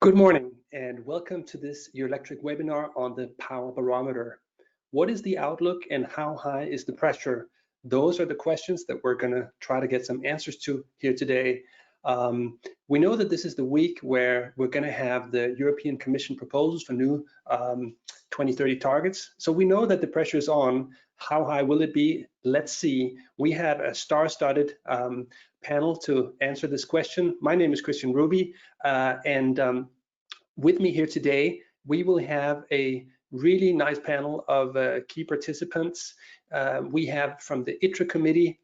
Good morning and welcome to this Your Electric webinar on the Power Barometer. What is the outlook and how high is the pressure? Those are the questions that we're going to try to get some answers to here today. We know that this is the week where we're going to have the European Commission proposals for new 2030 targets. So we know that the pressure is on. How high will it be? Let's see. We have a star-studded panel to answer this question. My name is Christian Ruby, and with me here today, we will have a really nice panel of key participants. We have from the ITRE committee,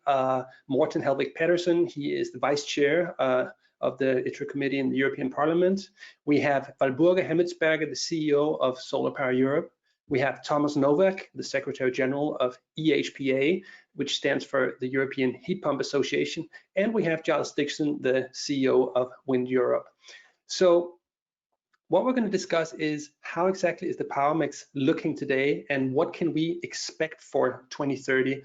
Morten Helveg Pedersen. He is the vice chair of the ITRE committee in the European Parliament. We have Walburga Hemmetsberger, the CEO of Solar Power Europe. We have Thomas Novak, the Secretary General of EHPA, which stands for the European Heat Pump Association. And we have Giles Dixon, the CEO of Wind Europe. So what we're going to discuss is how exactly is the power mix looking today and what can we expect for 2030,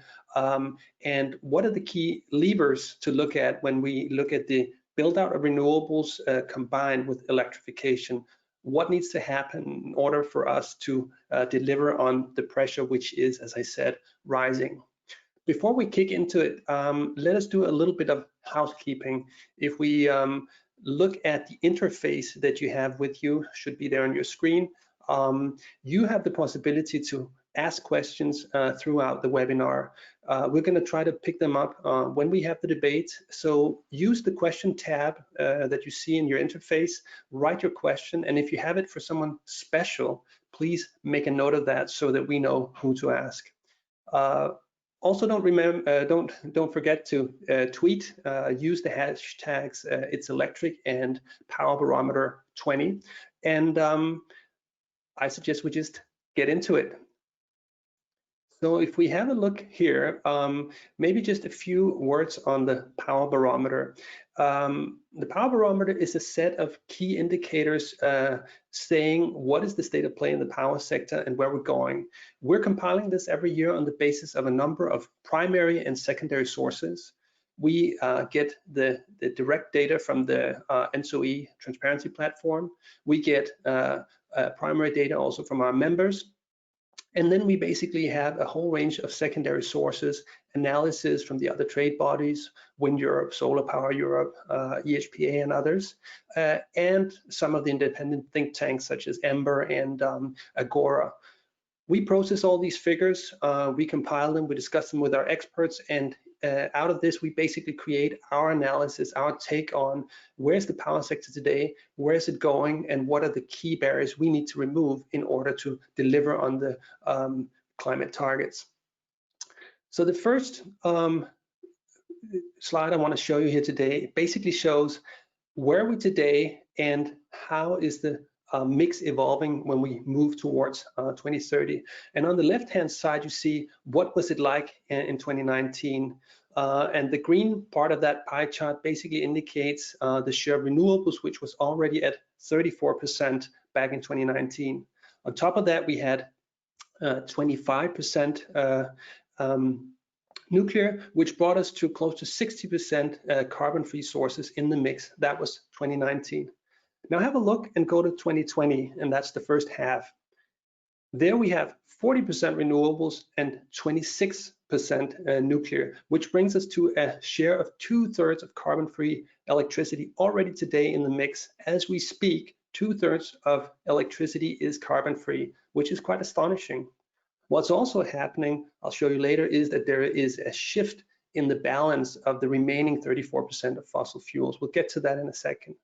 and what are the key levers to look at when we look at the build out of renewables combined with electrification. What needs to happen in order for us to deliver on the pressure, which is, as I said, rising. Before we kick into it, let us do a little bit of housekeeping. If we look at the interface that you have with you, should be there on your screen, you have the possibility to ask questions throughout the webinar. We're going to try to pick them up when we have the debate. So use the question tab that you see in your interface, write your question, and if you have it for someone special, please make a note of that so that we know who to ask. Also, don't forget to tweet. Use the hashtags It's Electric and Power Barometer 20. And I suggest we just get into it. So if we have a look here, maybe just a few words on the Power Barometer. The Power Barometer is a set of key indicators saying what is the state of play in the power sector and where we're going. We're compiling this every year on the basis of a number of primary and secondary sources. We get the direct data from the NSOE transparency platform. We get primary data also from our members. And then we basically have a whole range of secondary sources, analysis from the other trade bodies, Wind Europe, Solar Power Europe, EHPA and others, and some of the independent think tanks such as Ember and Agora. We process all these figures, we compile them, we discuss them with our experts, and out of this we basically create our analysis, our take on where's the power sector today, where is it going, and what are the key barriers we need to remove in order to deliver on the climate targets. So the first slide I want to show you here today basically shows where are we today and how is the mix evolving when we move towards 2030. And on the left hand side you see what was it like in 2019, and the green part of that pie chart basically indicates the share of renewables, which was already at 34% back in 2019. On top of that we had 25% nuclear, which brought us to close to 60% carbon-free sources in the mix. That was 2019. Now have a look and go to 2020, and that's the first half. There we have 40% renewables and 26% nuclear, which brings us to a share of 2/3 of carbon-free electricity already today in the mix. As we speak, 2/3 of electricity is carbon-free, which is quite astonishing. What's also happening, I'll show you later, is that there is a shift in the balance of the remaining 34% of fossil fuels. We'll get to that in a second.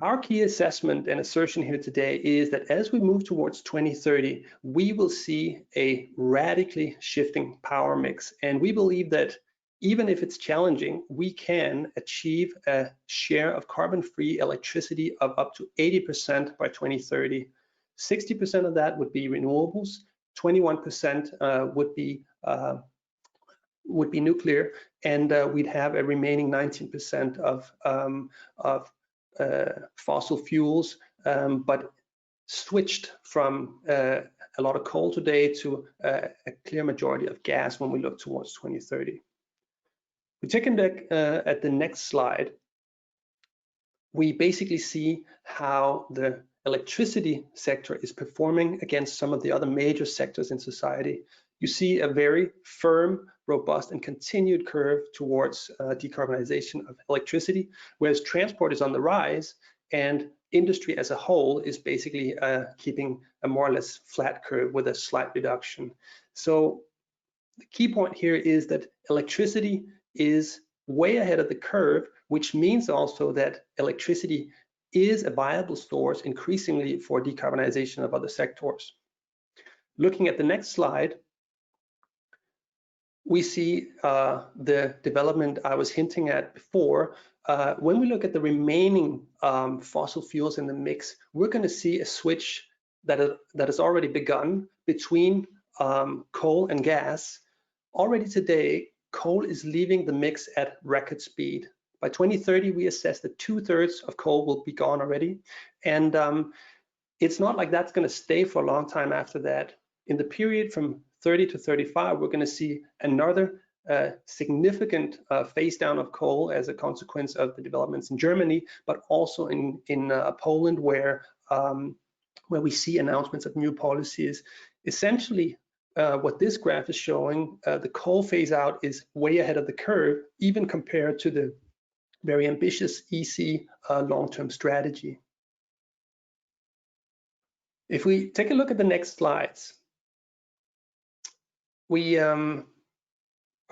Our key assessment and assertion here today is that as we move towards 2030, we will see a radically shifting power mix. And we believe that even if it's challenging, we can achieve a share of carbon-free electricity of up to 80% by 2030. 60% of that would be renewables, 21% would be nuclear, and we'd have a remaining 19% of fossil fuels, but switched from a lot of coal today to a clear majority of gas when we look towards 2030. We take a look at the next slide. we basically see how the electricity sector is performing against some of the other major sectors in society. You see a very firm, robust, and continued curve towards decarbonization of electricity, whereas transport is on the rise and industry as a whole is basically keeping a more or less flat curve with a slight reduction. So the key point here is that electricity is way ahead of the curve, which means also that electricity is a viable source increasingly for decarbonization of other sectors. Looking at the next slide, we see the development I was hinting at before. When we look at the remaining fossil fuels in the mix, we're going to see a switch that has already begun between coal and gas. Already today, coal is leaving the mix at record speed. By 2030, we assess that 2/3 of coal will be gone already. And it's not like that's going to stay for a long time after that. In the period from 30 to 35, we're going to see another significant phase down of coal as a consequence of the developments in Germany, but also in Poland, where we see announcements of new policies. Essentially, what this graph is showing, the coal phase out is way ahead of the curve, even compared to the very ambitious EC long-term strategy. If we take a look at the next slides, we are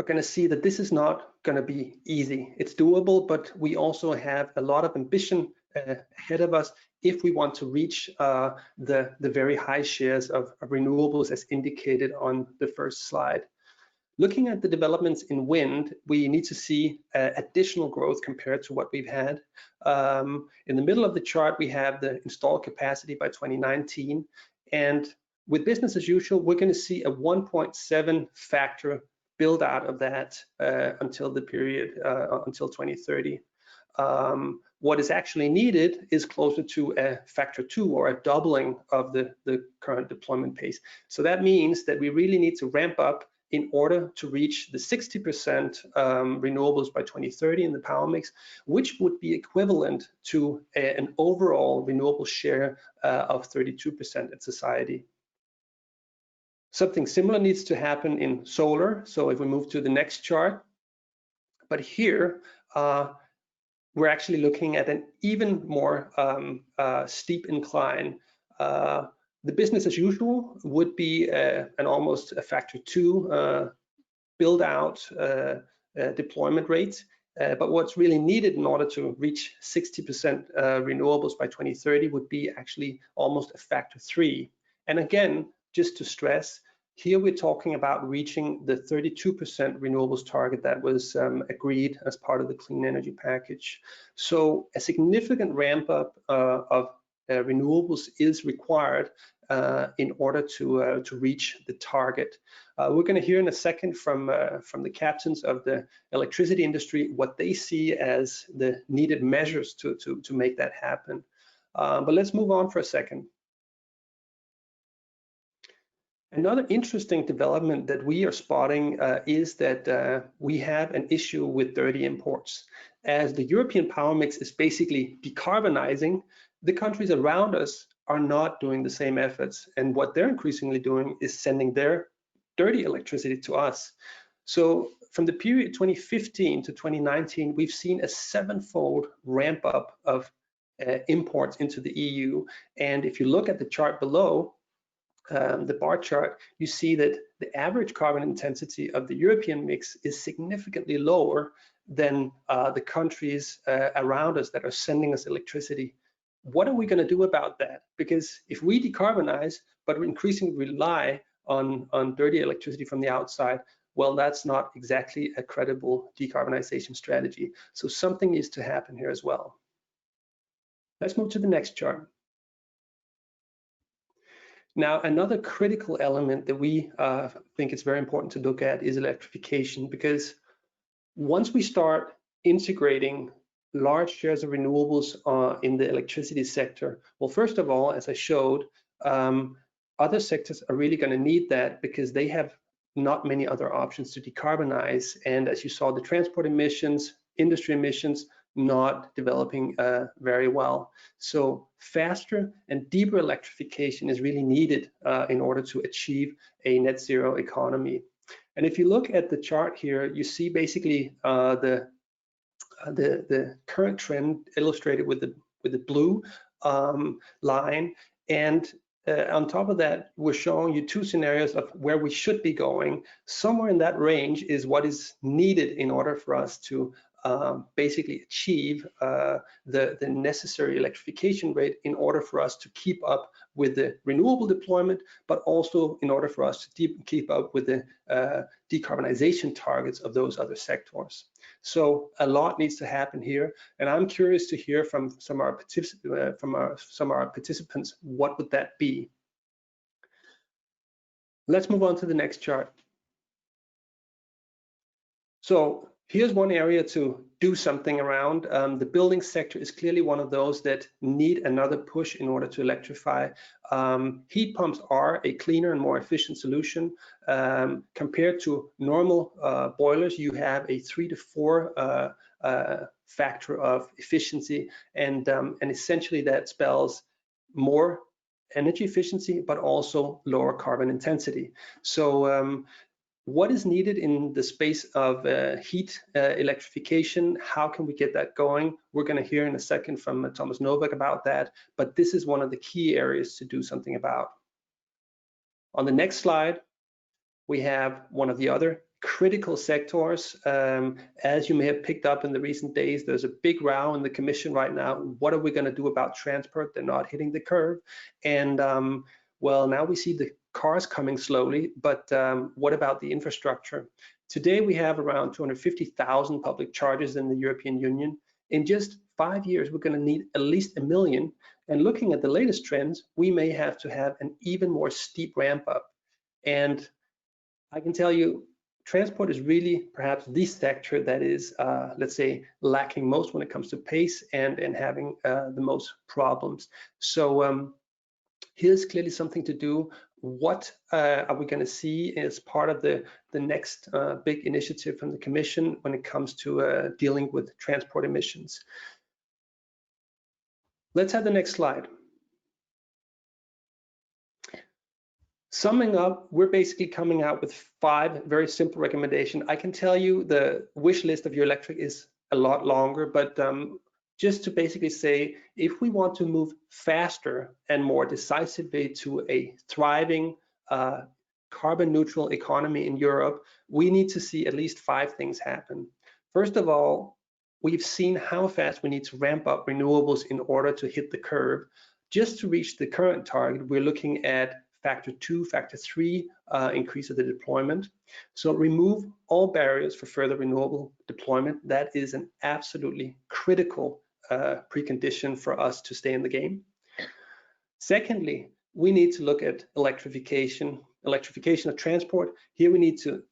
going to see that this is not going to be easy. It's doable, but we also have a lot of ambition ahead of us if we want to reach the very high shares of renewables as indicated on the first slide. Looking at the developments in wind, we need to see additional growth compared to what we've had. In the middle of the chart, we have the installed capacity by 2019. And with business as usual, we're going to see a 1.7 factor build out of that until the period, until 2030. What is actually needed is closer to a factor 2 or a doubling of the current deployment pace. So that means that we really need to ramp up in order to reach the 60% renewables by 2030 in the power mix, which would be equivalent to an overall renewable share of 32% in society. Something similar needs to happen in solar. So if we move to the next chart, but here we're actually looking at an even more steep incline. The business as usual would be an almost a factor 2 build out deployment rate. But what's really needed in order to reach 60% renewables by 2030 would be actually almost a factor 3. And again, just to stress, here we're talking about reaching the 32% renewables target that was agreed as part of the clean energy package. So a significant ramp up of renewables is required in order to reach the target. We're going to hear in a second from the captains of the electricity industry what they see as the needed measures to make that happen. But let's move on for a second. Another interesting development that we are spotting is that we have an issue with dirty imports. As the European power mix is basically decarbonizing, the countries around us are not doing the same efforts. And what they're increasingly doing is sending their dirty electricity to us. So from the period 2015 to 2019, we've seen a 7-fold ramp up of imports into the EU. And if you look at the chart below, the bar chart, you see that the average carbon intensity of the European mix is significantly lower than the countries around us that are sending us electricity. What are we going to do about that? Because if we decarbonize, but we increasingly rely on dirty electricity from the outside, well, that's not exactly a credible decarbonization strategy. So something needs to happen here as well. Let's move to the next chart. Now, another critical element that we think it's very important to look at is electrification, because once we start integrating large shares of renewables in the electricity sector, well, first of all, as I showed, other sectors are really going to need that because they have not many other options to decarbonize. And as you saw, the transport emissions, industry emissions, not developing very well. So faster and deeper electrification is really needed in order to achieve a net zero economy. And if you look at the chart here, you see basically the current trend illustrated with the blue line, and on top of that, we're showing you two scenarios of where we should be going. Somewhere in that range is what is needed in order for us to basically achieve the necessary electrification rate in order for us to keep up with the renewable deployment, but also in order for us to keep up with the decarbonisation targets of those other sectors. So a lot needs to happen here, and I'm curious to hear from some of our participants, what would that be? Let's move on to the next chart. So here's one area to do something around. The building sector is clearly one of those that need another push in order to electrify. Heat pumps are a cleaner and more efficient solution. Compared to normal boilers, you have a 3 to 4 factor of efficiency, and essentially that spells more energy efficiency, but also lower carbon intensity. So what is needed in the space of heat electrification? How can we get that going? We're going to hear in a second from Thomas Novak about that, but this is one of the key areas to do something about. On the next slide, we have one of the other critical sectors. As you may have picked up in the recent days, there's a big row in the Commission right now. What are we going to do about transport? They're not hitting the curve. And well, now we see the cars coming slowly, but what about the infrastructure? Today we have around 250,000 public chargers in the European Union. In just 5 years, we're going to need at least 1 million. And looking at the latest trends, we may have to have an even more steep ramp up. And I can tell you, transport is really perhaps the sector that is, let's say, lacking most when it comes to pace and having the most problems. So here's clearly something to do. What are we going to see as part of the next big initiative from the Commission when it comes to dealing with transport emissions? Let's have the next slide. Summing up, we're basically coming out with 5 very simple recommendations. I can tell you the wish list of your electric is a lot longer, but just to basically say, if we want to move faster and more decisively to a thriving carbon neutral economy in Europe, we need to see at least 5 things happen. First of all, we've seen how fast we need to ramp up renewables in order to hit the curve. Just to reach the current target, we're looking at factor 2, factor 3 increase of the deployment. So remove all barriers for further renewable deployment. That is an absolutely critical precondition for us to stay in the game. Secondly, we need to look at electrification of transport. Here we need to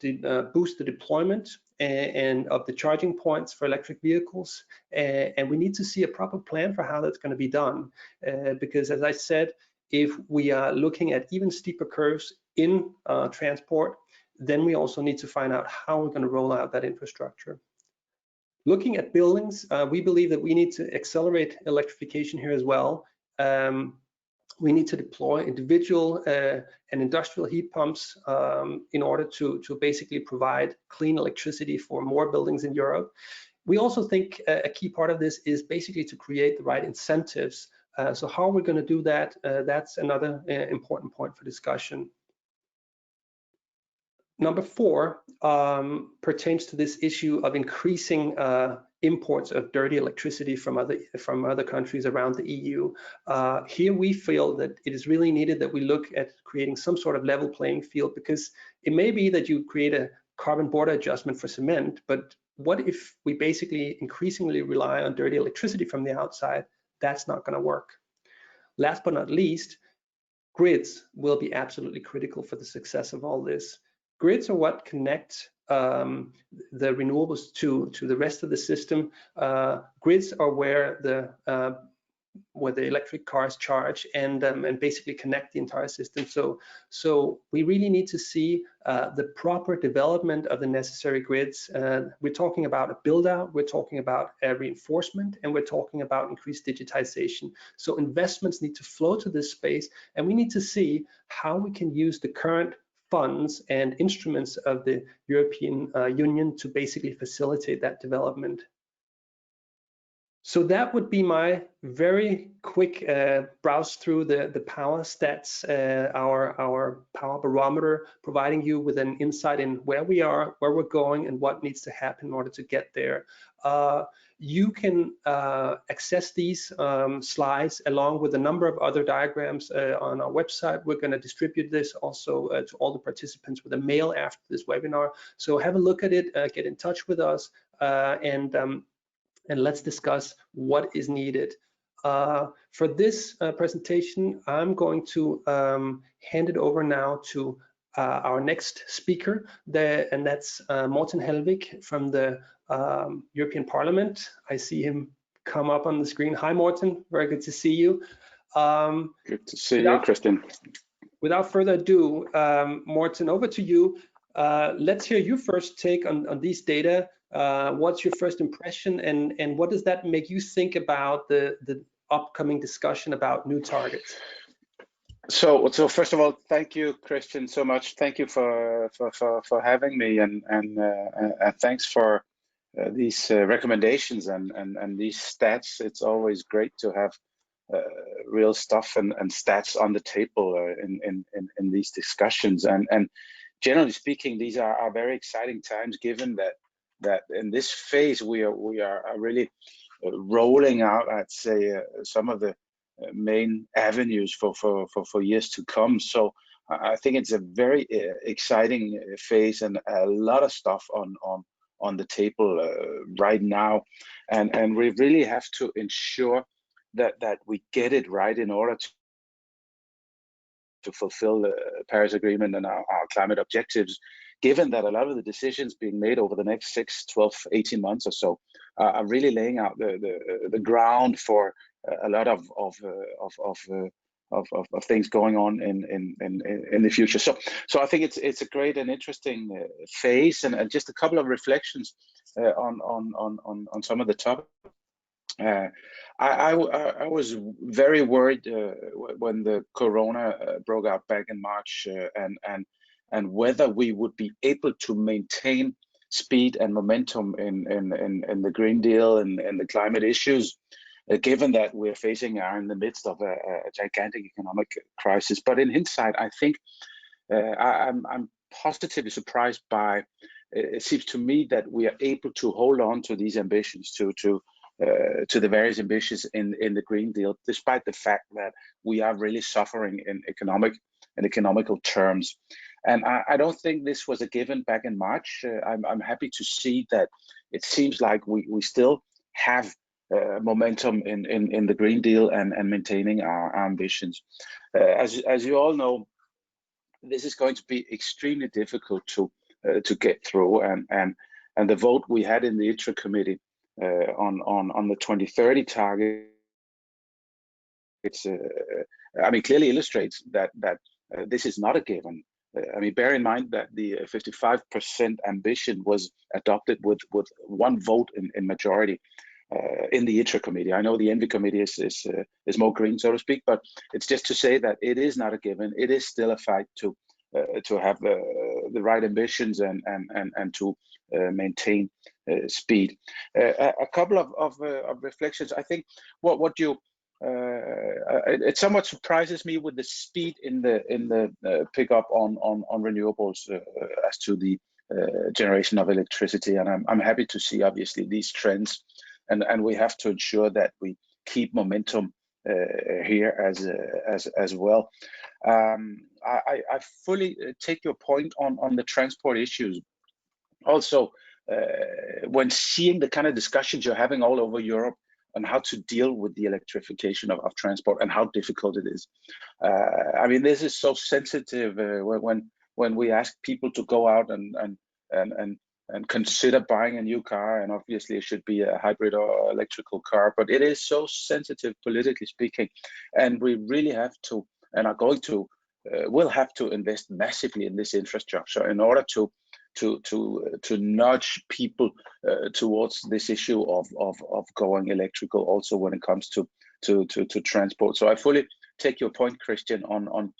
boost the deployment and of the charging points for electric vehicles, and we need to see a proper plan for how that's going to be done, because as I said, if we are looking at even steeper curves in transport, then we also need to find out how we're going to roll out that infrastructure. Looking at buildings, we believe that we need to accelerate electrification here as well. We need to deploy individual and industrial heat pumps in order to basically provide clean electricity for more buildings in Europe. We also think a key part of this is basically to create the right incentives. So how we're going to do that, that's another important point for discussion. Number 4 pertains to this issue of increasing imports of dirty electricity from other countries around the EU. Here we feel that it is really needed that we look at creating some sort of level playing field, because it may be that you create a carbon border adjustment for cement, but what if we basically increasingly rely on dirty electricity from the outside? That's not going to work. Last but not least, grids will be absolutely critical for the success of all this. Grids are what connect the renewables to the rest of the system. Grids are where the where the electric cars charge, and basically connect the entire system. So we really need to see the proper development of the necessary grids. We're talking about a build out, we're talking about reinforcement, and we're talking about increased digitization. So investments need to flow to this space, and we need to see how we can use the current funds and instruments of the European Union to basically facilitate that development. So that would be my very quick browse through the power stats, our power barometer, providing you with an insight in where we are, where we're going, and what needs to happen in order to get there. You can access these slides along with a number of other diagrams on our website. We're going to distribute this also to all the participants with a mail after this webinar. So have a look at it, get in touch with us, and let's discuss what is needed. For this presentation, I'm going to hand it over now to our next speaker, and that's Morten Helvig from the European Parliament. I see him come up on the screen. Hi, Morten. Very good to see you. Good to see you, Christian. Without further ado, Morten, over to you. Let's hear your first take on these data. What's your first impression, and what does that make you think about the upcoming discussion about new targets? So first of all, thank you, Christian, so much. Thank you for having me, and thanks for these recommendations and these stats. It's always great to have real stuff and stats on the table in these discussions. And generally speaking, these are very exciting times, given that in this phase we are really rolling out, I'd say, some of the main avenues for years to come. So I think it's a very exciting phase, and a lot of stuff on the table right now, and we really have to ensure that we get it right in order to fulfill the Paris Agreement and our climate objectives, given that a lot of the decisions being made over the next 6, 12, 18 months or so are really laying out the ground for a lot of things going on in the future. So I think it's a great and interesting phase, and just a couple of reflections on some of the topics. I was very worried when the corona broke out back in March, and whether we would be able to maintain speed and momentum in the Green Deal and the climate issues, given that we're are in the midst of a gigantic economic crisis. But in hindsight, I think I'm positively surprised by. It seems to me that we are able to hold on to these ambitions, to the various ambitions in the Green Deal, despite the fact that we are really suffering in economical terms. And I don't think this was a given back in March. I'm happy to see that it seems like we still have momentum in the Green Deal and maintaining our ambitions. As you all know, this is going to be extremely difficult to get through, and the vote we had in the ITRE committee on the 2030 target, clearly illustrates that this is not a given. Bear in mind that the 55% ambition was adopted with one vote in majority in the ITRE committee. I know the ENVI committee is more green, so to speak, but it's just to say that it is not a given. It is still a fight to have the right ambitions and to maintain speed. A couple of reflections. I think what you it somewhat surprises me with the speed in the pickup on renewables as to the generation of electricity, and I'm happy to see obviously these trends, and we have to ensure that we keep momentum here as well. I fully take your point on the transport issues. Also, when seeing the kind of discussions you're having all over Europe on how to deal with the electrification of transport and how difficult it is. This is so sensitive when we ask people to go out and and consider buying a new car, and obviously it should be a hybrid or electrical car, but it is so sensitive politically speaking, and we really have to, and are going to, will have to invest massively in this infrastructure in order to nudge people towards this issue of going electrical, also when it comes to transport. So I fully take your point, Christian, on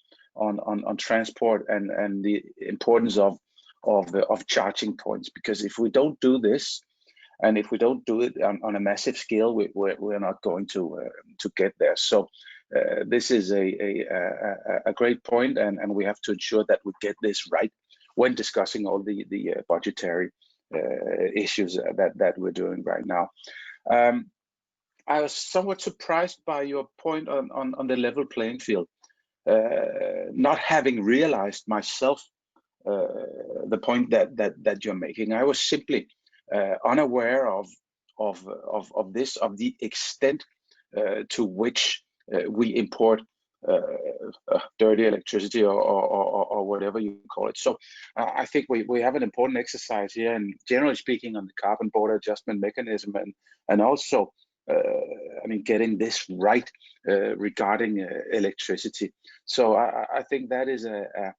transport and the importance of charging points, because if we don't do this, and if we don't do it on a massive scale, we're not going to get there. So this is a great point, and we have to ensure that we get this right when discussing all the budgetary issues that we're doing right now. I was somewhat surprised by your point on the level playing field, not having realized myself the point that you're making. I was simply unaware of the extent to which we import dirty electricity or whatever you call it. So I think we have an important exercise here, and generally speaking, on the carbon border adjustment mechanism, and also I mean, getting this right regarding electricity. So I think that is a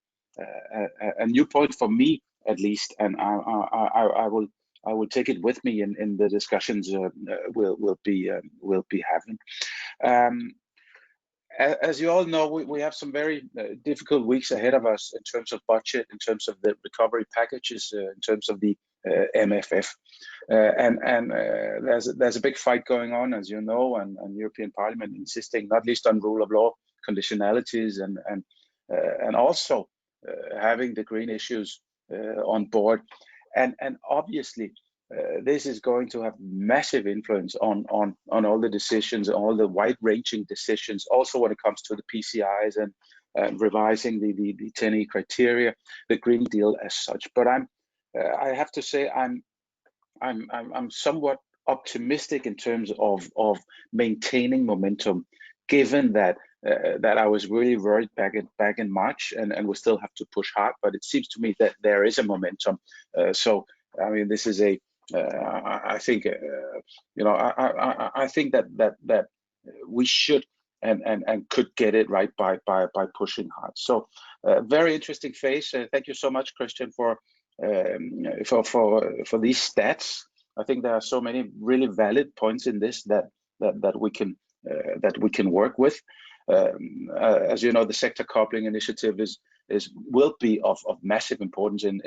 new point for me, at least, and I will take it with me in the discussions we'll be having. As you all know, we have some very difficult weeks ahead of us in terms of budget, in terms of the recovery packages, in terms of the MFF, and there's a big fight going on, as you know, and European Parliament insisting not least on rule of law, conditionalities, and also having the green issues on board, and obviously. This is going to have massive influence on all the decisions, all the wide-ranging decisions, also when it comes to the PCIs and revising the 10E criteria, the Green Deal as such. But I have to say I'm somewhat optimistic in terms of maintaining momentum, given that I was really worried back in March, and we still have to push hard. But it seems to me that there is a momentum. So I mean, this is a I think you know I think that we should and could get it right by pushing hard. So very interesting phase. Thank you so much, Christian, for these stats. I think there are so many really valid points in this that we can work with. As you know, the sector coupling initiative will be of massive importance in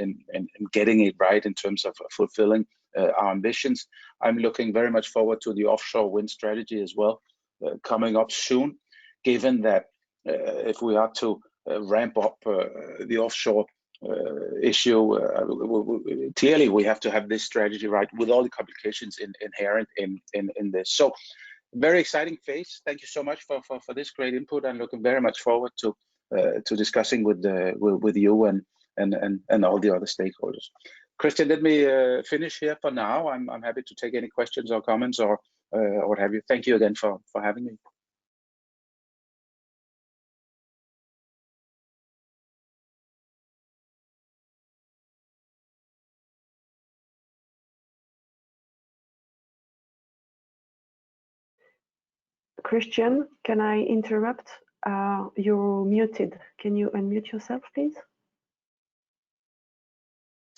getting it right in terms of fulfilling our ambitions. I'm looking very much forward to the offshore wind strategy as well, coming up soon, given that if we are to ramp up the offshore issue, clearly we have to have this strategy right with all the complications inherent in this. So very exciting phase. Thank you so much for this great input. I'm looking very much forward to discussing with you and all the other stakeholders. Christian, let me finish here for now. I'm happy to take any questions or comments or what have you. Thank you again for having me. Christian, can I interrupt? You're muted. Can you unmute yourself, please?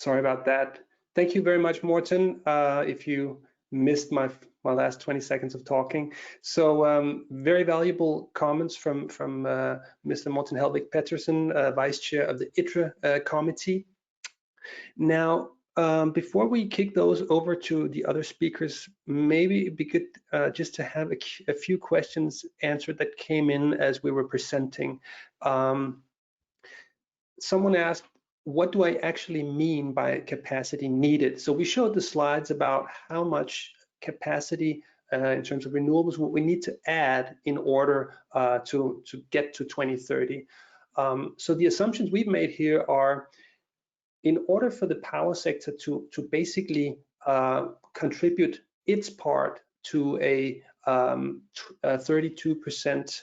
Sorry about that. Thank you very much, Morten. If you missed my last 20 seconds of talking. So very valuable comments from Mr. Morten Helvig Pettersen, Vice Chair of the ITRE committee. Now, before we kick those over to the other speakers, maybe it'd be good just to have a few questions answered that came in as we were presenting. Someone asked, what do I actually mean by capacity needed? So we showed the slides about how much capacity in terms of renewables, what we need to add in order to get to 2030. So the assumptions we've made here are, in order for the power sector to basically contribute its part to a 32%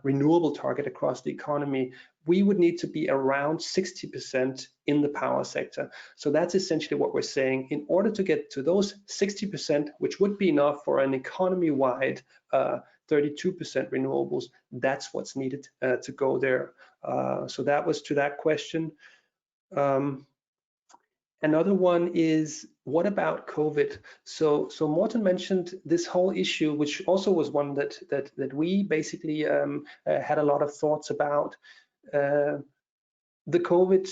renewable target across the economy, we would need to be around 60% in the power sector. So that's essentially what we're saying. In order to get to those 60%, which would be enough for an economy-wide 32% renewables, that's what's needed to go there. So that was to that question. Another one is, what about COVID? So Morten mentioned this whole issue, which also was one that we basically had a lot of thoughts about. The COVID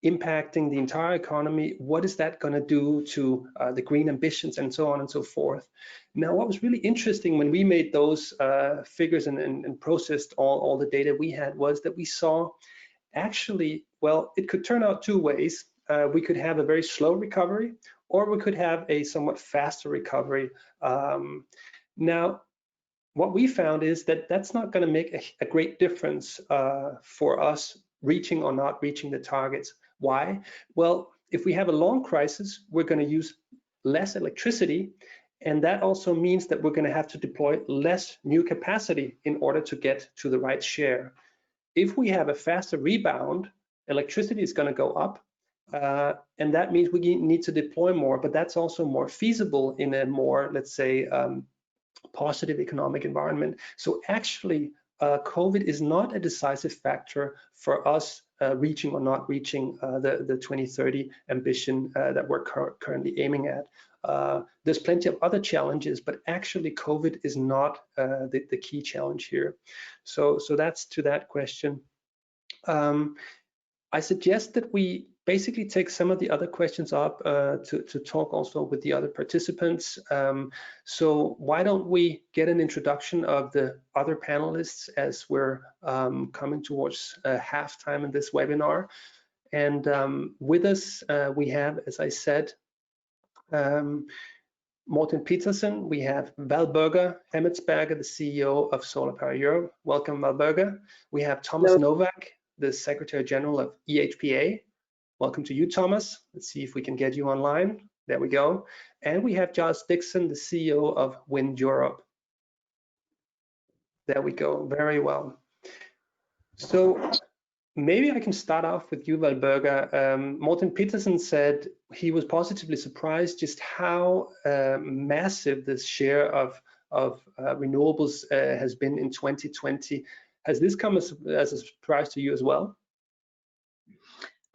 impacting the entire economy. What is that going to do to the green ambitions and so on and so forth? Now, what was really interesting when we made those figures and processed all the data we had was that we saw actually, well, it could turn out two ways. We could have a very slow recovery, or we could have a somewhat faster recovery. Now, what we found is that that's not going to make a great difference for us reaching or not reaching the targets. Why? Well, if we have a long crisis, we're going to use less electricity, and that also means that we're going to have to deploy less new capacity in order to get to the right share. If we have a faster rebound, electricity is going to go up, and that means we need to deploy more, but that's also more feasible in a more, let's say, positive economic environment. So actually, COVID is not a decisive factor for us reaching or not reaching the 2030 ambition that we're currently aiming at. There's plenty of other challenges, but actually COVID is not the key challenge here. So that's to that question. I suggest that we basically take some of the other questions up to talk also with the other participants. So why don't we get an introduction of the other panelists as we're coming towards halftime in this webinar. And with us, we have, as I said, Morten Petersen, we have Valberga Hemmetsberger, the CEO of Solar Power Europe. Welcome, Valberga. We have Thomas Novak, the Secretary General of EHPA. Welcome to you, Thomas. Let's see if we can get you online. There we go. And we have Giles Dixon, the CEO of Wind Europe. There we go. Very well. So maybe I can start off with you, Valberga. Morten Petersen said he was positively surprised just how massive this share of renewables has been in 2020. Has this come as a surprise to you as well?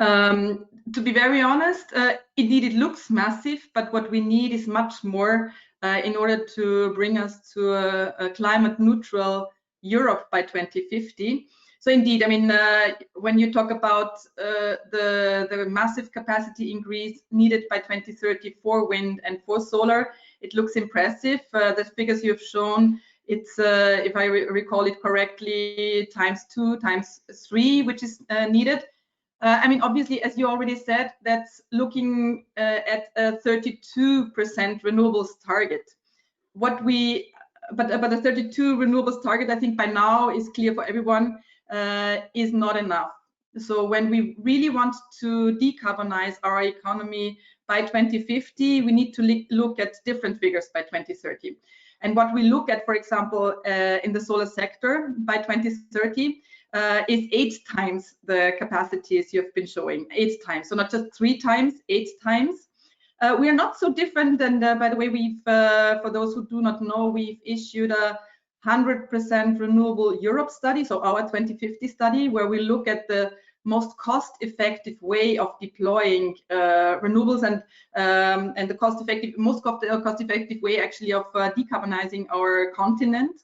To be very honest, indeed it looks massive, but what we need is much more in order to bring us to a climate neutral Europe by 2050. So indeed, I mean, when you talk about the massive capacity increase needed by 2030 for wind and for solar, it looks impressive. The figures you've shown, it's, if I recall it correctly, ×2, ×3, which is needed. I mean, obviously, as you already said, that's looking at a 32% renewables target. But the 32 renewables target, I think by now is clear for everyone, is not enough. So when we really want to decarbonize our economy by 2050, we need to look at different figures by 2030. And what we look at, for example, in the solar sector by 2030, is 8 times the capacities you've been showing, 8 times. So not just 3 times, 8 times. We are not so different than, by the way, we've, for those who do not know, we've issued a 100% renewable Europe study, so our 2050 study, where we look at the most cost-effective way of deploying renewables and the most cost-effective way actually of decarbonizing our continent.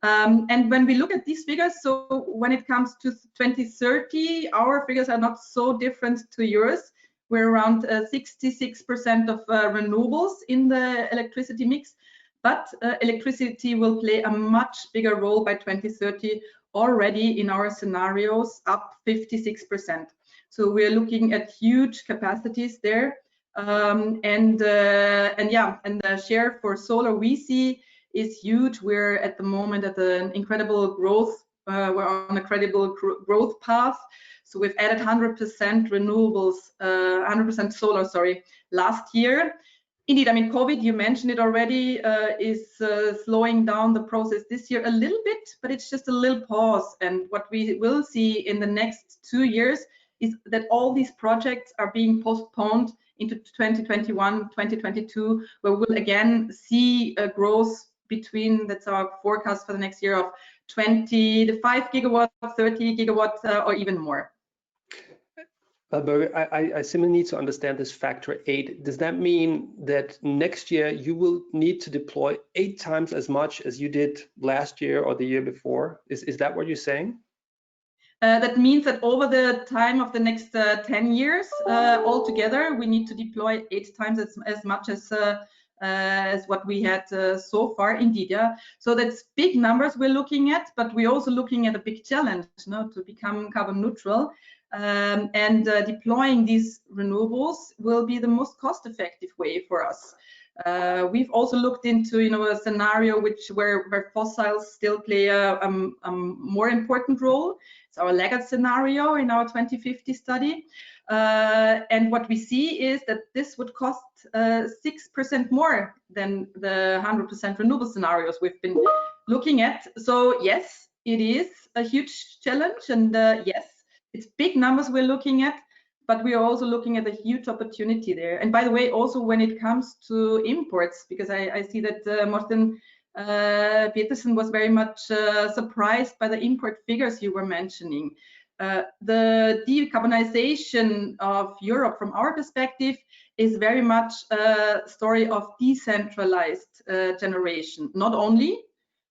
And when we look at these figures, so when it comes to 2030, our figures are not so different to yours. We're around 66% of renewables in the electricity mix, but electricity will play a much bigger role by 2030 already in our scenarios, up 56%. So we're looking at huge capacities there. And the share for solar we see is huge. We're at the moment at an incredible growth. We're on a credible growth path. So we've added 100% renewables, 100% solar, sorry, last year. Indeed, I mean, COVID, you mentioned it already, is slowing down the process this year a little bit, but it's just a little pause. And what we will see in the next 2 years is that all these projects are being postponed into 2021, 2022, where we'll again see a growth between, that's our forecast for the next year, of 25 gigawatts, 30 gigawatts, or even more. I simply need to understand this factor 8. Does that mean that next year you will need to deploy 8 times as much as you did last year or the year before? Is that what you're saying? That means that over the time of the next 10 years, altogether, we need to deploy 8 times as much as what we had so far. Indeed, yeah. So that's big numbers we're looking at, but we're also looking at a big challenge, you know, to become carbon neutral. Deploying these renewables will be the most cost-effective way for us. We've also looked into, you know, a scenario where fossils still play a more important role. It's our laggard scenario in our 2050 study. And what we see is that this would cost 6% more than the 100% renewable scenarios we've been looking at. So yes, it is a huge challenge, and yes, it's big numbers we're looking at, but we are also looking at a huge opportunity there. And by the way, also when it comes to imports, because I see that Morten Petersen was very much surprised by the import figures you were mentioning. The decarbonization of Europe, from our perspective, is very much a story of decentralized generation, not only,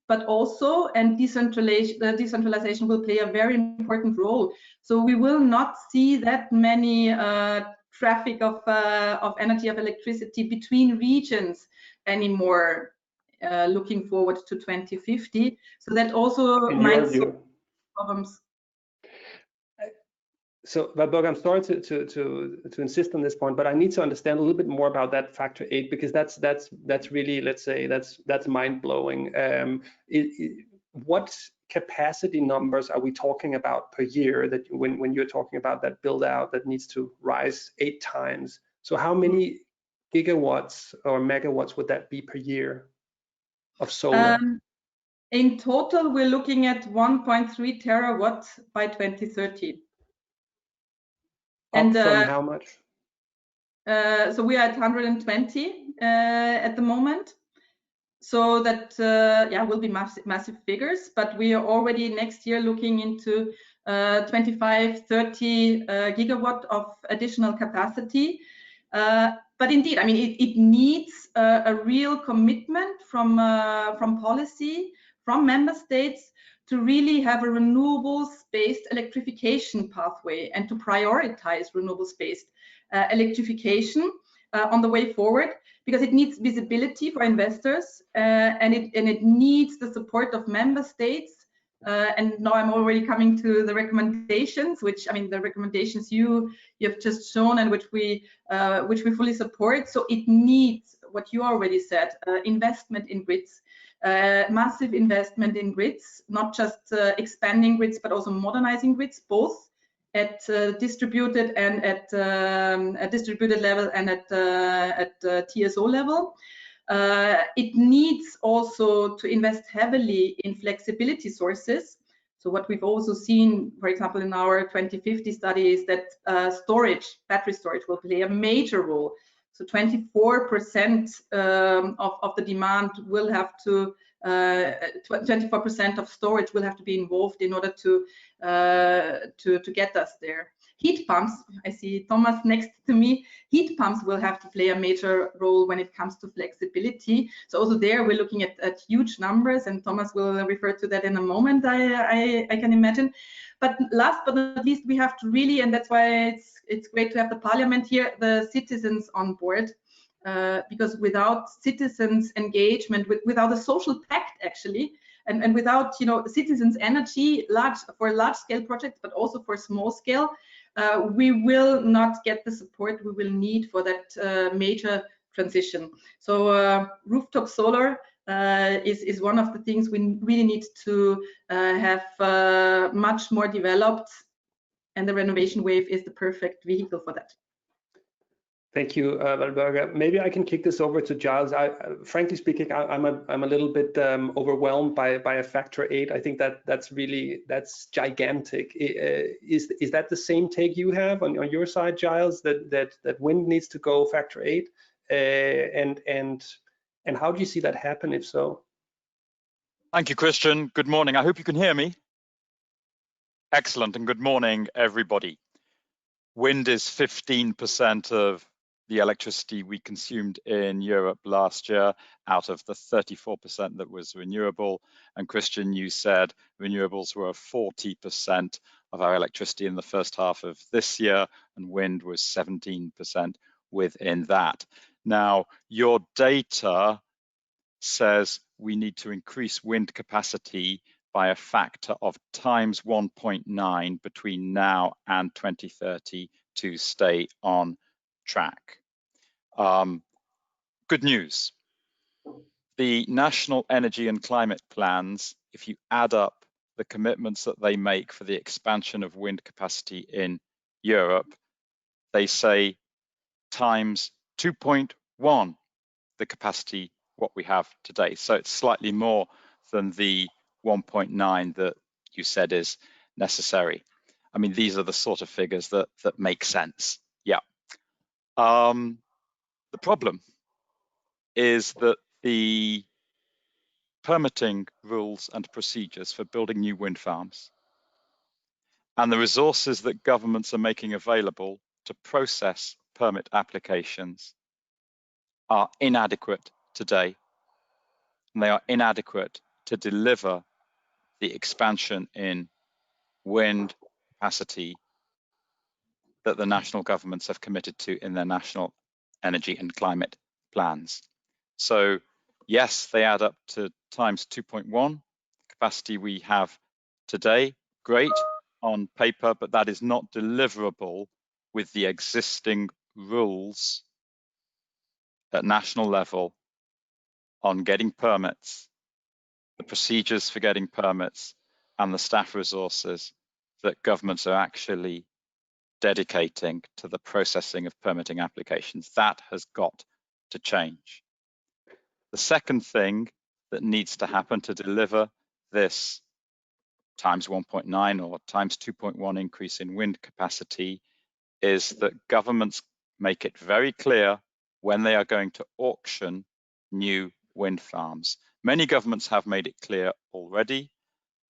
but also, and decentralization will play a very important role. So we will not see that many traffic of energy, of electricity between regions anymore, looking forward to 2050. So that also might solve problems. So, Valborg, I'm sorry to insist on this point, but I need to understand a little bit more about that factor 8, because that's really, let's say, that's mind blowing. What capacity numbers are we talking about per year that when you're talking about that build out that needs to rise 8 times? So how many gigawatts or megawatts would that be per year of solar? In total, we're looking at 1.3 terawatts by 2030. Up from how much? So we are at 120 at the moment. So that yeah, will be massive figures, but we are already next year looking into 25, 30 gigawatt of additional capacity. But indeed, I mean, it needs a real commitment from policy, from member states, to really have a renewables-based electrification pathway and to prioritize renewables-based electrification on the way forward, because it needs visibility for investors and it needs the support of member states. And now I'm already coming to the recommendations, which, I mean, the recommendations you have just shown and which we fully support. So it needs, what you already said, investment in grids, massive investment in grids, not just expanding grids, but also modernizing grids, both at distributed and at a distributed level and at TSO level. It needs also to invest heavily in flexibility sources. So what we've also seen, for example, in our 2050 study, is that storage, battery storage, will play a major role. So 24% of the demand will have to, 24% of storage will have to be involved in order to get us there. Heat pumps, I see Thomas next to me, heat pumps will have to play a major role when it comes to flexibility. So also there we're looking at huge numbers, and Thomas will refer to that in a moment, I can imagine. But last but not least, we have to really, and that's why it's great to have the parliament here, the citizens on board. Because without citizens' engagement, without a social pact actually, and without, you know, citizens' energy, for large-scale projects, but also for small-scale, we will not get the support we will need for that major transition. So rooftop solar is one of the things we really need to have much more developed, and the renovation wave is the perfect vehicle for that. Thank you, Valberga. Maybe I can kick this over to Giles. Frankly speaking, I'm a little bit overwhelmed by a factor 8. I think that's gigantic. Is that the same take you have on your side, Giles? That wind needs to go factor 8, and how do you see that happen if so? Thank you, Christian. Good morning. I hope you can hear me. Excellent, and good morning, everybody. Wind is 15% of the electricity we consumed in Europe last year out of the 34% that was renewable. And Christian, you said renewables were 40% of our electricity in the first half of this year, and wind was 17% within that. Now, your data says we need to increase wind capacity by a factor of times 1.9 between now and 2030 to stay on track. Good news. The national energy and climate plans, if you add up the commitments that they make for the expansion of wind capacity in Europe, they say times 2.1 the capacity what we have today. So it's slightly more than the 1.9 that you said is necessary. I mean, these are the sort of figures that make sense. Yeah. The problem is that the permitting rules and procedures for building new wind farms and the resources that governments are making available to process permit applications are inadequate today, and they are inadequate to deliver the expansion in wind capacity that the national governments have committed to in their national energy and climate plans. So yes, they add up to times 2.1 capacity we have today. Great on paper, but that is not deliverable with the existing rules at national level on getting permits, the procedures for getting permits, and the staff resources that governments are actually dedicating to the processing of permitting applications. That has got to change. The second thing that needs to happen to deliver this times 1.9 or times 2.1 increase in wind capacity is that governments make it very clear when they are going to auction new wind farms. Many governments have made it clear already,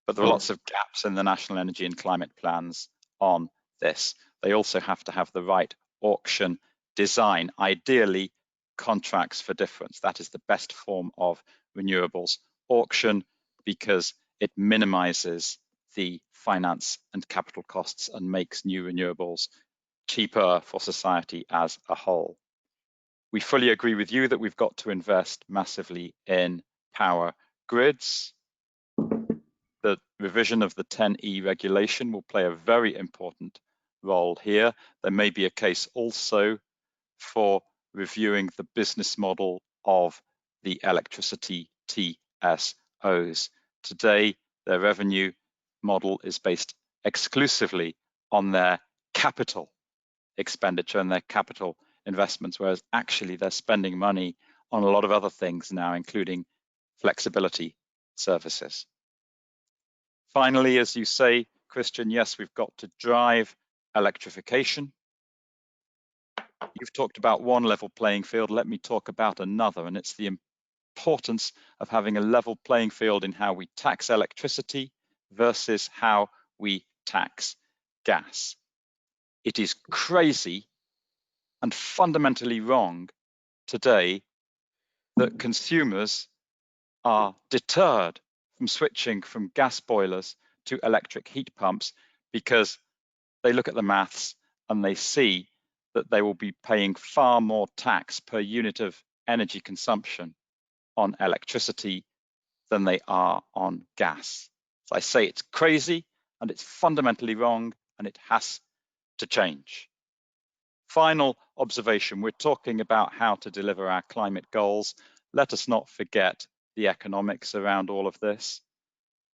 but there are lots of gaps in the national energy and climate plans on this. They also have to have the right auction design, ideally contracts for difference. That is the best form of renewables auction because it minimizes the finance and capital costs and makes new renewables cheaper for society as a whole. We fully agree with you that we've got to invest massively in power grids. The revision of the 10E regulation will play a very important role here. There may be a case also for reviewing the business model of the electricity TSOs. Today, their revenue model is based exclusively on their capital expenditure and their capital investments, whereas actually they're spending money on a lot of other things now, including flexibility services. Finally, as you say, Christian, yes, we've got to drive electrification. You've talked about one level playing field. Let me talk about another, and it's the importance of having a level playing field in how we tax electricity versus how we tax gas. It is crazy and fundamentally wrong today that consumers are deterred from switching from gas boilers to electric heat pumps because they look at the maths and they see that they will be paying far more tax per unit of energy consumption on electricity than they are on gas. So I say it's crazy and it's fundamentally wrong and it has to change. Final observation, we're talking about how to deliver our climate goals. Let us not forget the economics around all of this.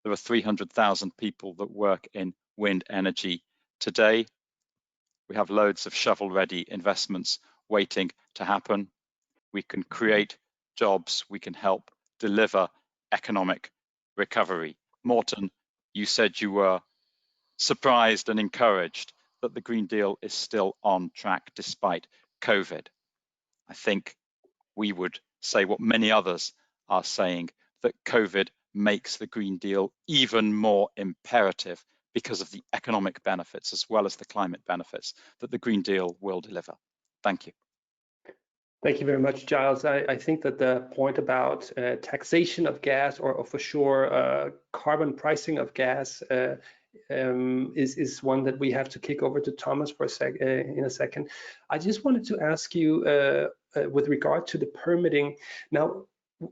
There are 300,000 people that work in wind energy today. We have loads of shovel-ready investments waiting to happen. We can create jobs, we can help deliver economic recovery. Morten, you said you were surprised and encouraged that the Green Deal is still on track despite COVID. I think we would say what many others are saying, that COVID makes the Green Deal even more imperative because of the economic benefits as well as the climate benefits that the Green Deal will deliver. Thank you. Thank you very much, Giles. I think that the point about taxation of gas, or for sure carbon pricing of gas, is one that we have to kick over to Thomas for in a second. I just wanted to ask you with regard to the permitting. Now,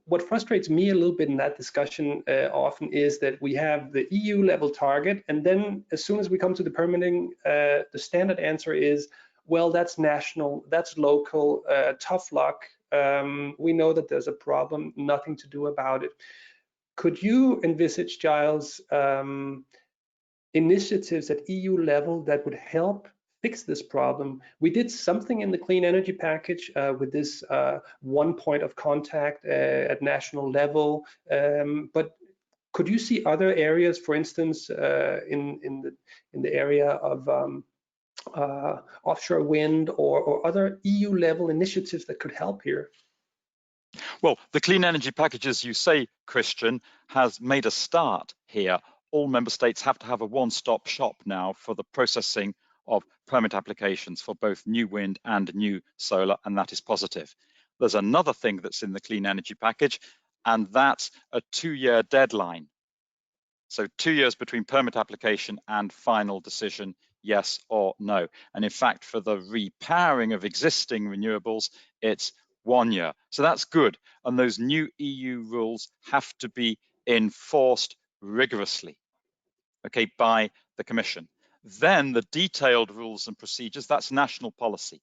what frustrates me a little bit in that discussion often is that we have the EU level target, and then as soon as we come to the permitting, the standard answer is, well, that's national, that's local, tough luck. We know that there's a problem, nothing to do about it. Could you envisage, Giles, initiatives at EU level that would help fix this problem? We did something in the clean energy package with this one point of contact at national level, but could you see other areas, for instance, in the area of offshore wind or other EU level initiatives that could help here? Well, the clean energy package, as you say, Christian, has made a start here. All member states have to have a one-stop shop now for the processing of permit applications for both new wind and new solar, and that is positive. There's another thing that's in the clean energy package, and that's a 2-year deadline. So 2 years between permit application and final decision, yes or no. And in fact, for the repowering of existing renewables, it's 1 year. So that's good. And those new EU rules have to be enforced rigorously, okay, by the Commission. Then the detailed rules and procedures, that's national policy.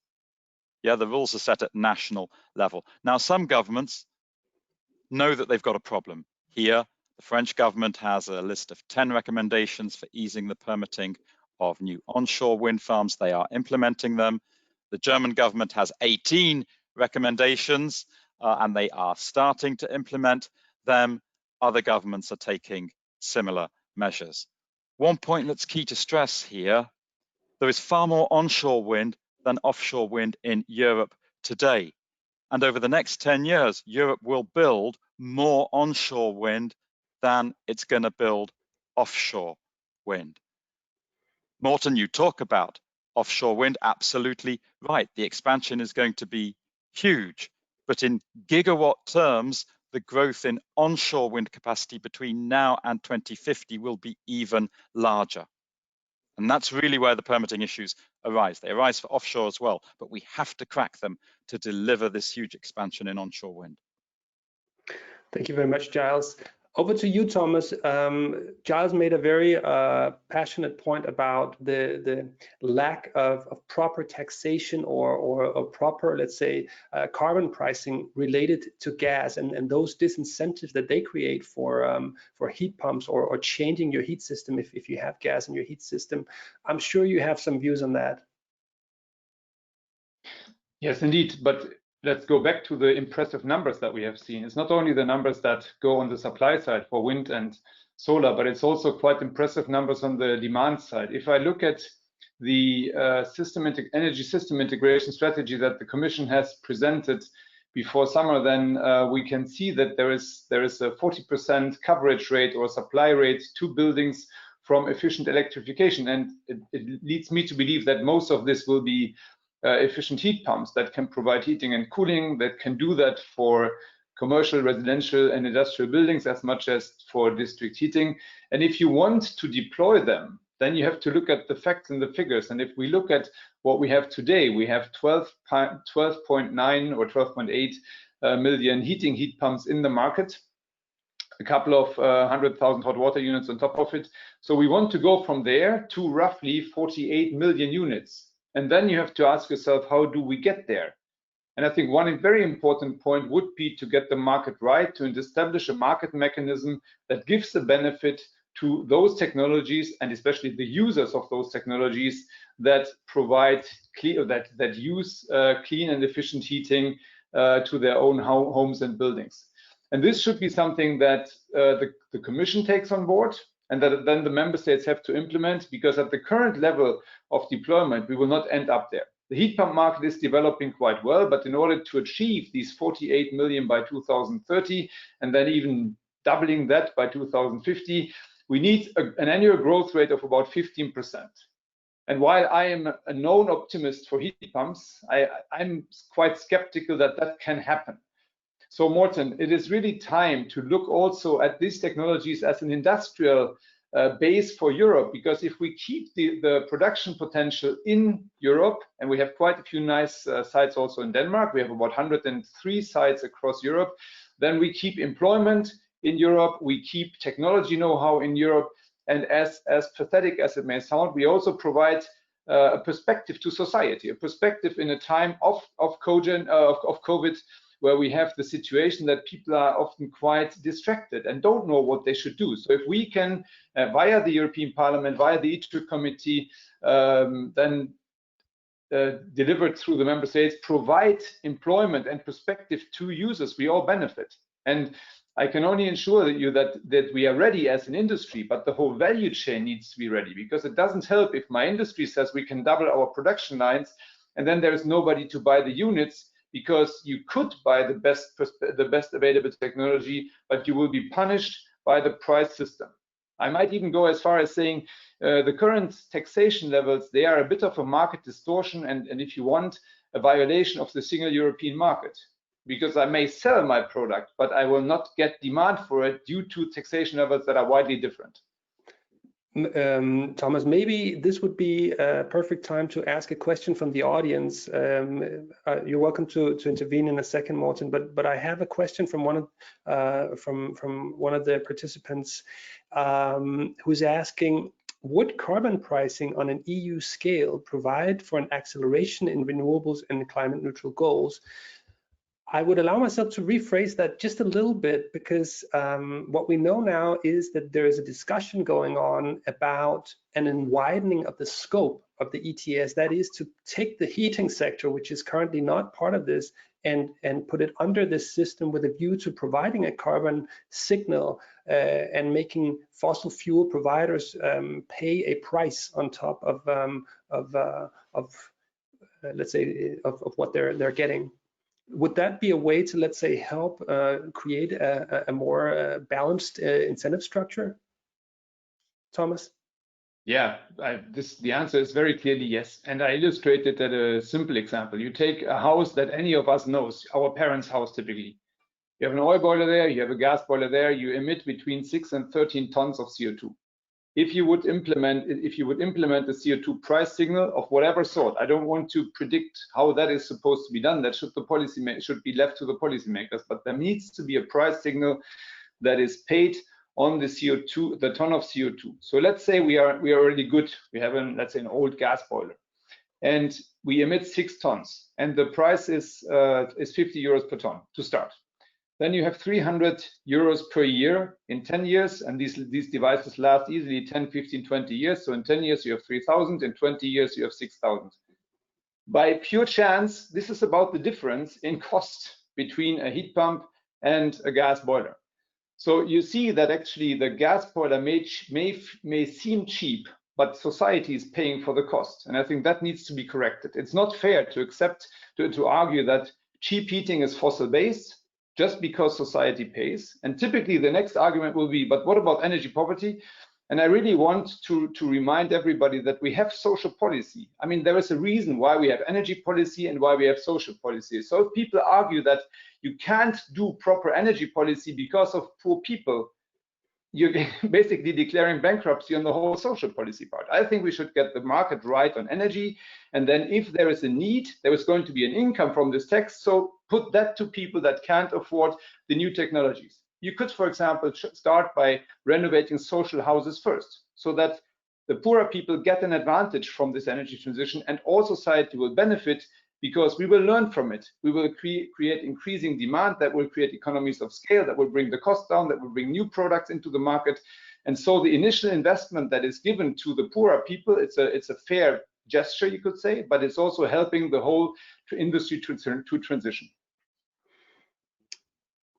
Yeah, the rules are set at national level. Now, some governments know that they've got a problem. Here, the French government has a list of 10 recommendations for easing the permitting of new onshore wind farms. They are implementing them. The German government has 18 recommendations and they are starting to implement them. Other governments are taking similar measures. One point that's key to stress here, there is far more onshore wind than offshore wind in Europe today. And over the next 10 years, Europe will build more onshore wind than it's going to build offshore wind. Morten, you talk about offshore wind, absolutely right. The expansion is going to be huge, but in gigawatt terms, the growth in onshore wind capacity between now and 2050 will be even larger. And that's really where the permitting issues arise. They arise for offshore as well, but we have to crack them to deliver this huge expansion in onshore wind. Thank you very much, Giles. Over to you, Thomas. Giles made a very passionate point about the lack of proper taxation or proper, let's say, carbon pricing related to gas and those disincentives that they create for heat pumps or changing your heat system if you have gas in your heat system. I'm sure you have some views on that. Yes, indeed. But let's go back to the impressive numbers that we have seen. It's not only the numbers that go on the supply side for wind and solar, but it's also quite impressive numbers on the demand side. If I look at the energy system integration strategy that the Commission has presented before summer, then we can see that there is a 40% coverage rate or supply rate to buildings from efficient electrification. And it leads me to believe that most of this will be efficient heat pumps that can provide heating and cooling, that can do that for commercial, residential, and industrial buildings as much as for district heating. And if you want to deploy them, then you have to look at the facts and the figures. And if we look at what we have today, we have 12.9 or 12.8 million heat pumps in the market, a couple of 100,000 hot water units on top of it. So we want to go from there to roughly 48 million units. And then you have to ask yourself, how do we get there? And I think one very important point would be to get the market right, to establish a market mechanism that gives the benefit to those technologies, and especially the users of those technologies that provide that use clean and efficient heating to their own homes and buildings. And this should be something that the Commission takes on board, and that then the member states have to implement, because at the current level of deployment, we will not end up there. The heat pump market is developing quite well, but in order to achieve these 48 million by 2030, and then even doubling that by 2050, we need an annual growth rate of about 15%. And while I am a known optimist for heat pumps, I'm quite skeptical that that can happen. So Morten, it is really time to look also at these technologies as an industrial base for Europe, because if we keep the production potential in Europe, and we have quite a few nice sites also in Denmark, we have about 103 sites across Europe, then we keep employment in Europe, we keep technology know-how in Europe, and as pathetic as it may sound, we also provide a perspective to society, a perspective in a time of COVID, where we have the situation that people are often quite distracted and don't know what they should do. So if we can, via the European Parliament, via the ITRE committee, then delivered through the member states, provide employment and perspective to users, we all benefit. And I can only ensure you that we are ready as an industry, but the whole value chain needs to be ready, because it doesn't help if my industry says we can double our production lines, and then there is nobody to buy the units, because you could buy the best available technology, but you will be punished by the price system. I might even go as far as saying the current taxation levels, they are a bit of a market distortion, and if you want, a violation of the single European market. Because I may sell my product, but I will not get demand for it due to taxation levels that are widely different. Thomas, maybe this would be a perfect time to ask a question from the audience. You're welcome to intervene in a second, Morten, but I have a question from one of the participants who's asking, would carbon pricing on an EU scale provide for an acceleration in renewables and climate neutral goals? I would allow myself to rephrase that just a little bit, because what we know now is that there is a discussion going on about an widening of the scope of the ETS, that is to take the heating sector, which is currently not part of this, and put it under this system with a view to providing a carbon signal and making fossil fuel providers pay a price on top of let's say of what they're getting. Would that be a way to, let's say, help create a more balanced incentive structure, Thomas? Yeah, the answer is very clearly yes. And I illustrated at a simple example. You take a house that any of us knows, our parents' house typically. You have an oil boiler there, you have a gas boiler there, you emit between 6 and 13 tons of CO2. If you would implement a CO2 price signal of whatever sort, I don't want to predict how that is supposed to be done. That should be left to the policymakers. But there needs to be a price signal that is paid on the CO2, the ton of CO2. So let's say we are already good. We have let's say an old gas boiler, and we emit 6 tons, and the price is 50 euros per ton to start. Then you have 300 euros per year in 10 years, and these devices last easily 10, 15, 20 years. So in 10 years you have 3,000, in 20 years you have 6,000. By pure chance, this is about the difference in cost between a heat pump and a gas boiler. So you see that actually the gas boiler may seem cheap, but society is paying for the cost, and I think that needs to be corrected. It's not fair to argue that cheap heating is fossil-based just because society pays. And typically the next argument will be, but what about energy poverty? And I really want to remind everybody that we have social policy. I mean, there is a reason why we have energy policy and why we have social policy. So if people argue that you can't do proper energy policy because of poor people, you're basically declaring bankruptcy on the whole social policy part. I think we should get the market right on energy, and then if there is a need, there is going to be an income from this tax, so put that to people that can't afford the new technologies. You could, for example, start by renovating social houses first, so that the poorer people get an advantage from this energy transition, and all society will benefit, because we will learn from it. We will create increasing demand that will create economies of scale, that will bring the cost down, that will bring new products into the market. And so the initial investment that is given to the poorer people, it's a fair gesture, you could say, but it's also helping the whole industry to transition.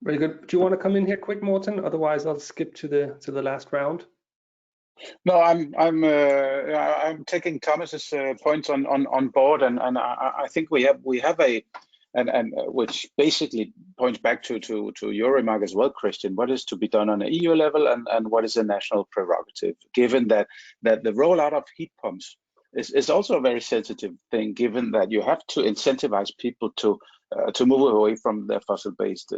Very good. Do you want to come in here quick, Morten? Otherwise, I'll skip to the last round. No, I'm taking Thomas's points on board, and I think we have a and which basically points back to your remark as well, Christian. What is to be done on an EU level, and what is a national prerogative? Given that the rollout of heat pumps is also a very sensitive thing, given that you have to incentivize people to move away from their fossil-based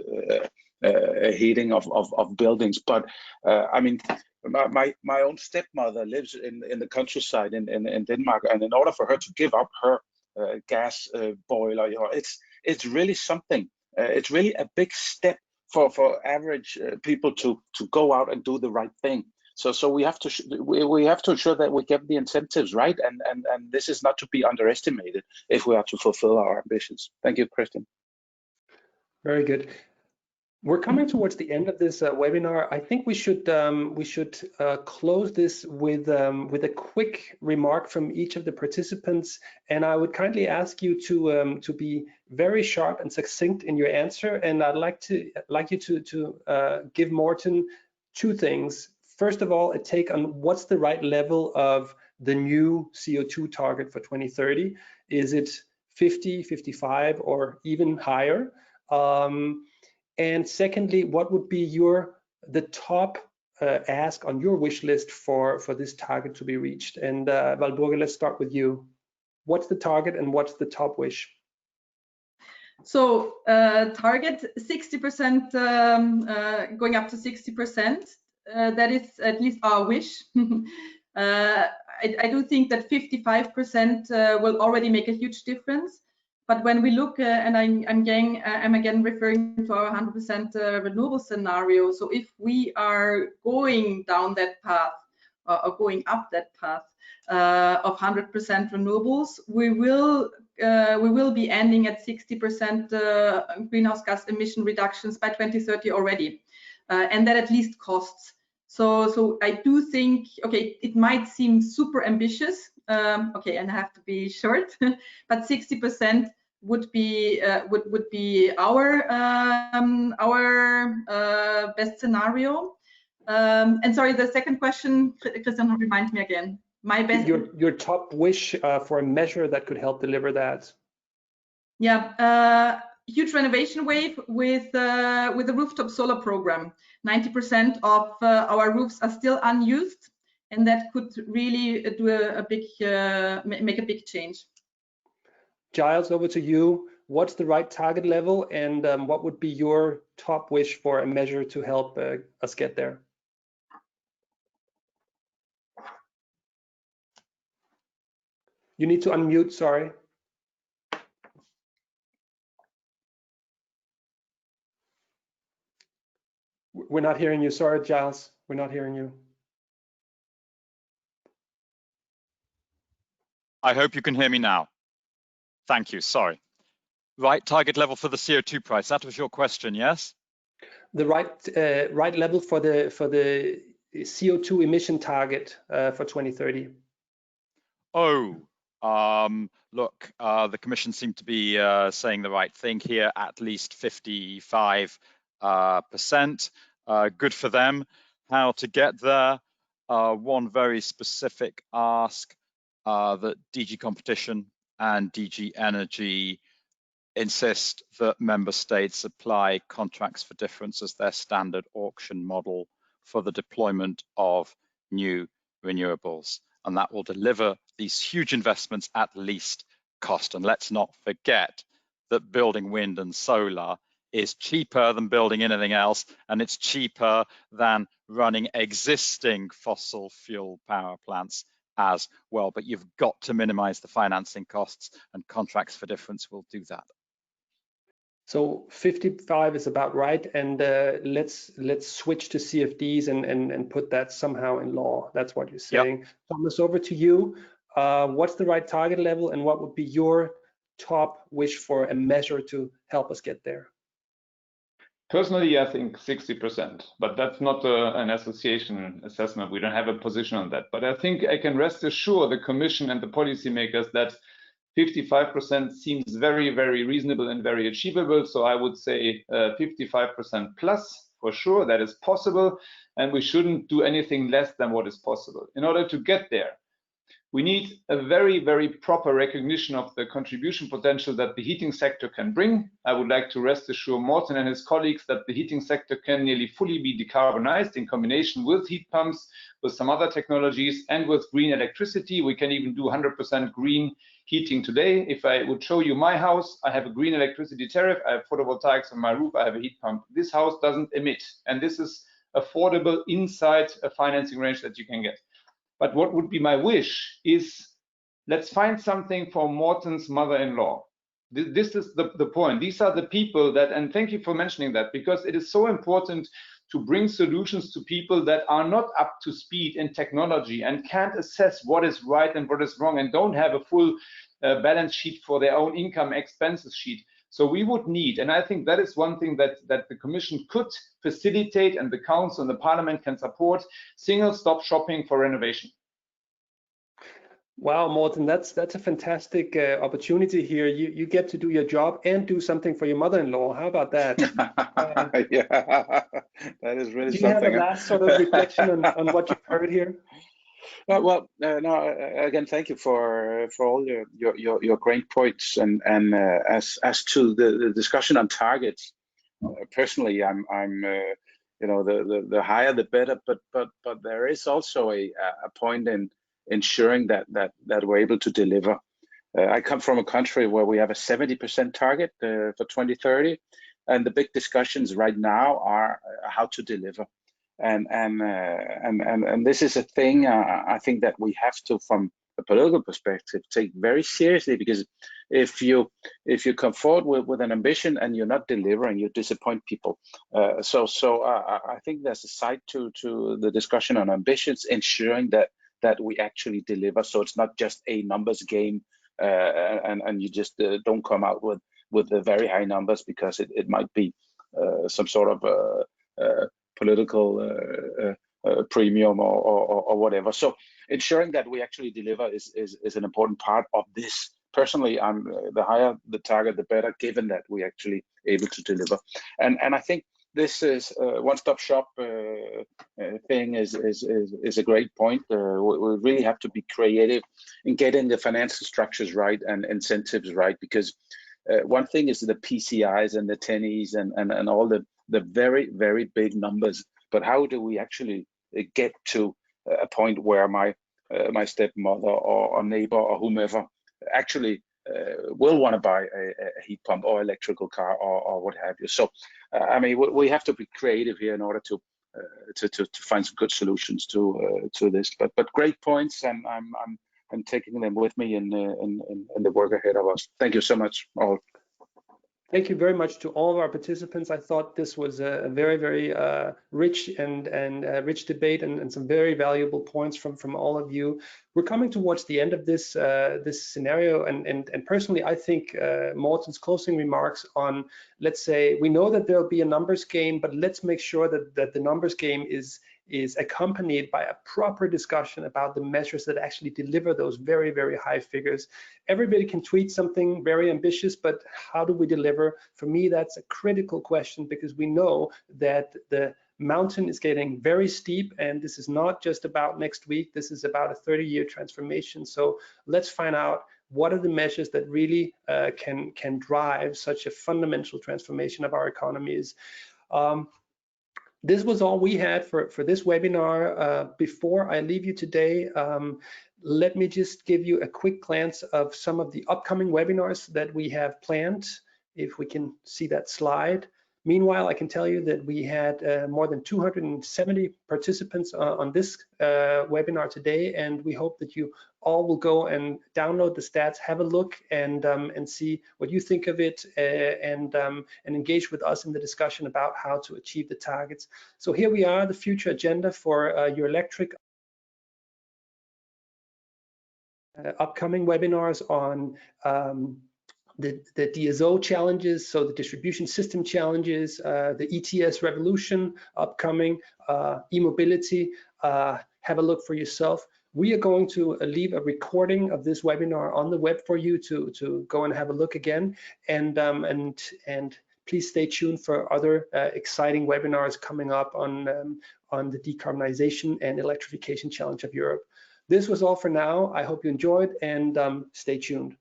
heating of buildings. But I mean, my own stepmother lives in the countryside in Denmark, and in order for her to give up her gas boiler, you know, it's really something. It's really a big step for average people to go out and do the right thing. So we have to ensure that we get the incentives right, and this is not to be underestimated if we are to fulfill our ambitions. Thank you, Christian. Very good. We're coming towards the end of this webinar. I think we should close this with a quick remark from each of the participants, and I would kindly ask you to be very sharp and succinct in your answer. And I'd like you to give Morten two things. First of all, a take on what's the right level of the new CO2 target for 2030. Is it 50, 55, or even higher? And secondly, what would be the top ask on your wish list for this target to be reached? And Valborg, let's start with you. What's the target and what's the top wish? So target 60%, going up to 60%. That is at least our wish. I do think that 55% will already make a huge difference. But when we look, and I'm again referring to our 100% renewable scenario. So if we are going down that path or going up that path of 100% renewables, we will be ending at 60% greenhouse gas emission reductions by 2030 already, and that at least costs. So I do think, okay, it might seem super ambitious. Okay, and I have to be short, but 60% would be our best scenario. And sorry, the second question, Christian, remind me again. My best. Your top wish for a measure that could help deliver that. Yeah, huge renovation wave with the rooftop solar program. 90% of our roofs are still unused, and that could really do make a big change. Giles, over to you. What's the right target level, and what would be your top wish for a measure to help us get there? You need to unmute, sorry. We're not hearing you. Sorry, Giles. We're not hearing you. I hope you can hear me now. Thank you. Sorry. Right target level for the CO2 price. That was your question, yes? The right level for the CO2 emission target for 2030. Oh, look, the Commission seemed to be saying the right thing here. At least 55%. Good for them. How to get there? One very specific ask that DG Competition and DG Energy insist that member states apply contracts for difference as their standard auction model for the deployment of new renewables. And that will deliver these huge investments at least cost. And let's not forget that building wind and solar is cheaper than building anything else, and it's cheaper than running existing fossil fuel power plants as well. But you've got to minimize the financing costs, and contracts for difference will do that. So 55 is about right, and let's switch to CFDs and put that somehow in law. That's what you're saying. Yep. Thomas, over to you. What's the right target level, and what would be your top wish for a measure to help us get there? Personally, I think 60%, but that's not an association assessment. We don't have a position on that. But I think I can rest assured the Commission and the policymakers that 55% seems very, very reasonable and very achievable. So I would say 55% plus for sure, that is possible. And we shouldn't do anything less than what is possible. In order to get there, we need a very, very proper recognition of the contribution potential that the heating sector can bring. I would like to rest assure Morten and his colleagues that the heating sector can nearly fully be decarbonized in combination with heat pumps, with some other technologies, and with green electricity. We can even do 100% green heating today. If I would show you my house, I have a green electricity tariff, I have photovoltaics on my roof, I have a heat pump. This house doesn't emit, and this is affordable inside a financing range that you can get. But what would be my wish is, let's find something for Morten's mother-in-law. This is the point. These are the people that, and thank you for mentioning that, because it is so important to bring solutions to people that are not up to speed in technology and can't assess what is right and what is wrong and don't have a full balance sheet for their own income expenses sheet. So we would need, and I think that is one thing that the Commission could facilitate, and the Council and the Parliament can support, single-stop shopping for renovation. Wow, Morten, that's a fantastic opportunity here. You get to do your job and do something for your mother-in-law. How about that? Yeah, that is really something. Do you have a last sort of reflection on what you've heard here? Well, no. Again, thank you for all your great points. And as to the discussion on targets, personally, I'm you know, the higher the better. But there is also a point in ensuring that we're able to deliver. I come from a country where we have a 70% target for 2030, and the big discussions right now are how to deliver. And this is a thing I think that we have to, from a political perspective, take very seriously, because if you come forward with an ambition and you're not delivering, you disappoint people. So I think there's a side to the discussion on ambitions, ensuring that we actually deliver. So it's not just a numbers game, and you just don't come out with the very high numbers because it might be some sort of political premium or whatever. So ensuring that we actually deliver is an important part of this. Personally, the higher the target, the better, given that we actually able to deliver. And I think this is one-stop shop thing is a great point. We really have to be creative in getting the financial structures right and incentives right, because one thing is the PCIs and the 10Es and all the very, very big numbers, but how do we actually get to a point where my stepmother or neighbor or whomever actually will want to buy a heat pump or electrical car or what have you? So I mean, we have to be creative here in order to find some good solutions to this. But great points, and I'm taking them with me in the work ahead of us. Thank you so much, all. Thank you very much to all of our participants. I thought this was a very, very rich and rich debate, and some very valuable points from all of you. We're coming towards the end of this this scenario, and personally, I think Morten's closing remarks on, let's say, we know that there'll be a numbers game, but let's make sure that the numbers game is accompanied by a proper discussion about the measures that actually deliver those very, very high figures. Everybody can tweet something very ambitious, but how do we deliver? For me, that's a critical question, because we know that the mountain is getting very steep, and this is not just about next week. This is about a 30-year transformation. So let's find out what are the measures that really can drive such a fundamental transformation of our economies. This was all we had for this webinar. Before I leave you today, let me just give you a quick glance of some of the upcoming webinars that we have planned, if we can see that slide. Meanwhile, I can tell you that we had more than 270 participants on this webinar today, and we hope that you all will go and download the stats, have a look, and see what you think of it, and engage with us in the discussion about how to achieve the targets. So here we are, the future agenda for your electric. Upcoming webinars on the DSO challenges, so the distribution system challenges, the ETS revolution upcoming, e-mobility. Have a look for yourself. We are going to leave a recording of this webinar on the web for you to go and have a look again, and please stay tuned for other exciting webinars coming up on the decarbonization and electrification challenge of Europe. This was all for now. I hope you enjoyed, and stay tuned.